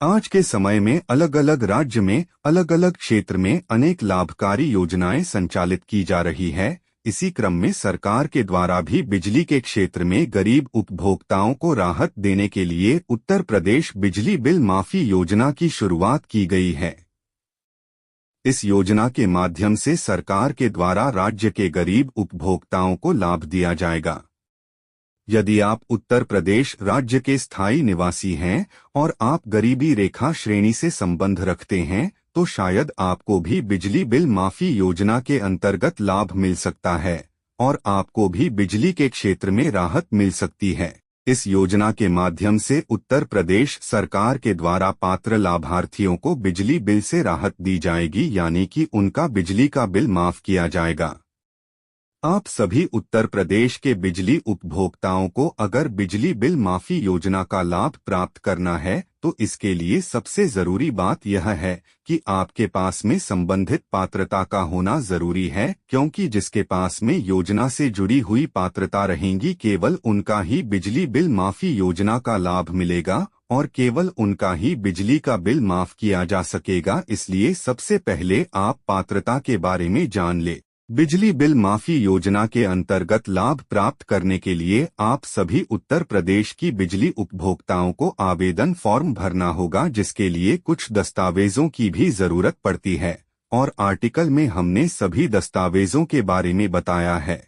आज के समय में अलग अलग राज्य में अलग अलग क्षेत्र में अनेक लाभकारी योजनाएं संचालित की जा रही है। इसी क्रम में सरकार के द्वारा भी बिजली के क्षेत्र में गरीब उपभोक्ताओं को राहत देने के लिए उत्तर प्रदेश बिजली बिल माफी योजना की शुरुआत की गई है। इस योजना के माध्यम से सरकार के द्वारा राज्य के गरीब उपभोक्ताओं को लाभ दिया जाएगा। यदि आप उत्तर प्रदेश राज्य के स्थायी निवासी हैं और आप गरीबी रेखा श्रेणी से संबंध रखते हैं तो शायद आपको भी बिजली बिल माफी योजना के अंतर्गत लाभ मिल सकता है और आपको भी बिजली के क्षेत्र में राहत मिल सकती है। इस योजना के माध्यम से उत्तर प्रदेश सरकार के द्वारा पात्र लाभार्थियों को बिजली बिल से राहत दी जाएगी, यानी कि उनका बिजली का बिल माफ किया जाएगा। आप सभी उत्तर प्रदेश के बिजली उपभोक्ताओं को अगर बिजली बिल माफी योजना का लाभ प्राप्त करना है तो इसके लिए सबसे जरूरी बात यह है कि आपके पास में संबंधित पात्रता का होना जरूरी है, क्योंकि जिसके पास में योजना से जुड़ी हुई पात्रता रहेंगी केवल उनका ही बिजली बिल माफी योजना का लाभ मिलेगा और केवल उनका ही बिजली का बिल माफ किया जा सकेगा। इसलिए सबसे पहले आप पात्रता के बारे में जान ले। बिजली बिल माफी योजना के अंतर्गत लाभ प्राप्त करने के लिए आप सभी उत्तर प्रदेश की बिजली उपभोक्ताओं को आवेदन फॉर्म भरना होगा, जिसके लिए कुछ दस्तावेजों की भी जरूरत पड़ती है और आर्टिकल में हमने सभी दस्तावेजों के बारे में बताया है।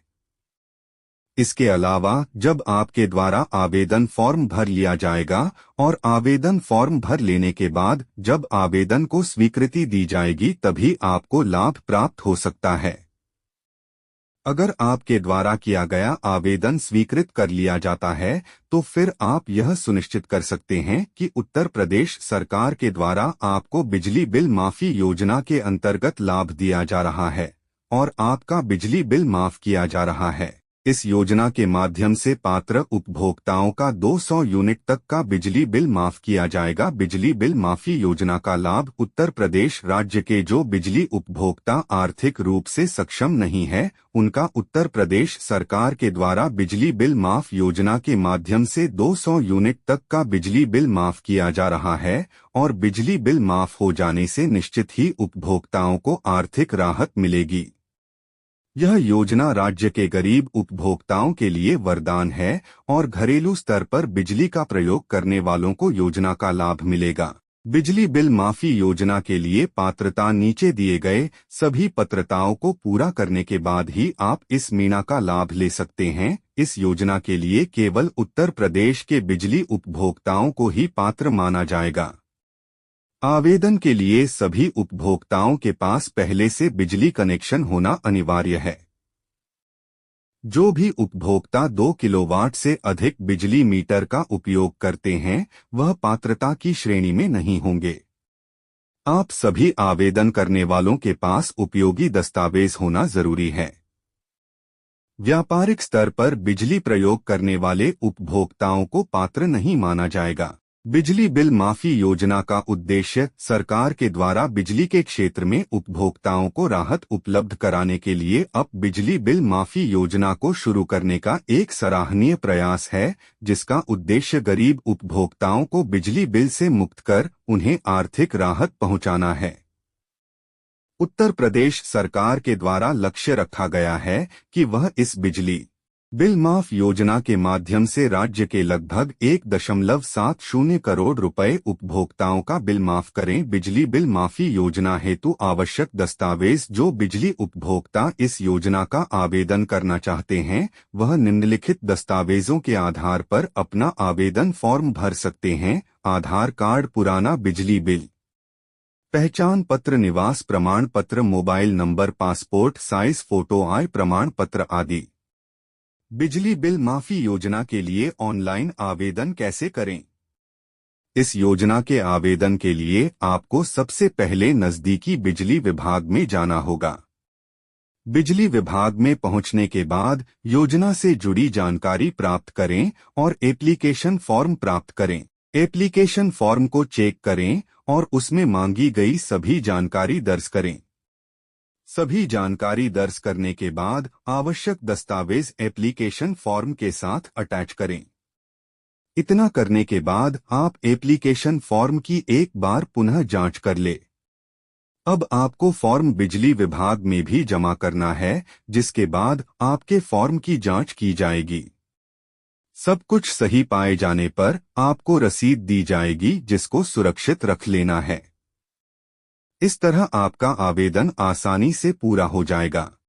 इसके अलावा जब आपके द्वारा आवेदन फॉर्म भर लिया जाएगा और आवेदन फॉर्म भर लेने के बाद जब आवेदन को स्वीकृति दी जाएगी तभी आपको लाभ प्राप्त हो सकता है। अगर आपके द्वारा किया गया आवेदन स्वीकृत कर लिया जाता है तो फिर आप यह सुनिश्चित कर सकते हैं कि उत्तर प्रदेश सरकार के द्वारा आपको बिजली बिल माफी योजना के अंतर्गत लाभ दिया जा रहा है और आपका बिजली बिल माफ किया जा रहा है। इस योजना के माध्यम से पात्र उपभोक्ताओं का 200 यूनिट तक का बिजली बिल माफ किया जाएगा। बिजली बिल माफी योजना का लाभ उत्तर प्रदेश राज्य के जो बिजली उपभोक्ता आर्थिक रूप से सक्षम नहीं है उनका उत्तर प्रदेश सरकार के द्वारा बिजली बिल माफ योजना के माध्यम से 200 यूनिट तक का बिजली बिल माफ किया जा रहा है और बिजली बिल माफ हो जाने से निश्चित ही उपभोक्ताओं को आर्थिक राहत मिलेगी। यह योजना राज्य के गरीब उपभोक्ताओं के लिए वरदान है और घरेलू स्तर पर बिजली का प्रयोग करने वालों को योजना का लाभ मिलेगा। बिजली बिल माफी योजना के लिए पात्रता नीचे दिए गए सभी पात्रताओं को पूरा करने के बाद ही आप इस मीणा का लाभ ले सकते हैं। इस योजना के लिए केवल उत्तर प्रदेश के बिजली उपभोक्ताओं को ही पात्र माना जाएगा। आवेदन के लिए सभी उपभोक्ताओं के पास पहले से बिजली कनेक्शन होना अनिवार्य है। जो भी उपभोक्ता 2 किलोवाट से अधिक बिजली मीटर का उपयोग करते हैं वह पात्रता की श्रेणी में नहीं होंगे। आप सभी आवेदन करने वालों के पास उपयोगी दस्तावेज होना जरूरी है। व्यापारिक स्तर पर बिजली प्रयोग करने वाले उपभोक्ताओं को पात्र नहीं माना जाएगा। बिजली बिल माफी योजना का उद्देश्य सरकार के द्वारा बिजली के क्षेत्र में उपभोक्ताओं को राहत उपलब्ध कराने के लिए अब बिजली बिल माफी योजना को शुरू करने का एक सराहनीय प्रयास है, जिसका उद्देश्य गरीब उपभोक्ताओं को बिजली बिल से मुक्त कर उन्हें आर्थिक राहत पहुंचाना है। उत्तर प्रदेश सरकार के द्वारा लक्ष्य रखा गया है कि वह इस बिजली बिल माफ योजना के माध्यम से राज्य के लगभग 1.70 करोड़ रुपए उपभोक्ताओं का बिल माफ करें। बिजली बिल माफी योजना हेतु आवश्यक दस्तावेज जो बिजली उपभोक्ता इस योजना का आवेदन करना चाहते हैं वह निम्नलिखित दस्तावेजों के आधार पर अपना आवेदन फॉर्म भर सकते हैं। आधार कार्ड, पुराना बिजली बिल, पहचान पत्र, निवास प्रमाण पत्र, mobile number, passport size photo, आय प्रमाण पत्र आदि। बिजली बिल माफी योजना के लिए ऑनलाइन आवेदन कैसे करें? इस योजना के आवेदन के लिए आपको सबसे पहले नजदीकी बिजली विभाग में जाना होगा। बिजली विभाग में पहुंचने के बाद योजना से जुड़ी जानकारी प्राप्त करें और एप्लीकेशन फॉर्म प्राप्त करें। एप्लीकेशन फॉर्म को चेक करें और उसमें मांगी गई सभी जानकारी दर्ज करें। सभी जानकारी दर्ज करने के बाद आवश्यक दस्तावेज एप्लीकेशन फॉर्म के साथ अटैच करें। इतना करने के बाद आप एप्लीकेशन फॉर्म की एक बार पुनः जांच कर ले। अब आपको फॉर्म बिजली विभाग में भी जमा करना है, जिसके बाद आपके फॉर्म की जांच की जाएगी। सब कुछ सही पाए जाने पर आपको रसीद दी जाएगी, जिसको सुरक्षित रख लेना है। इस तरह आपका आवेदन आसानी से पूरा हो जाएगा।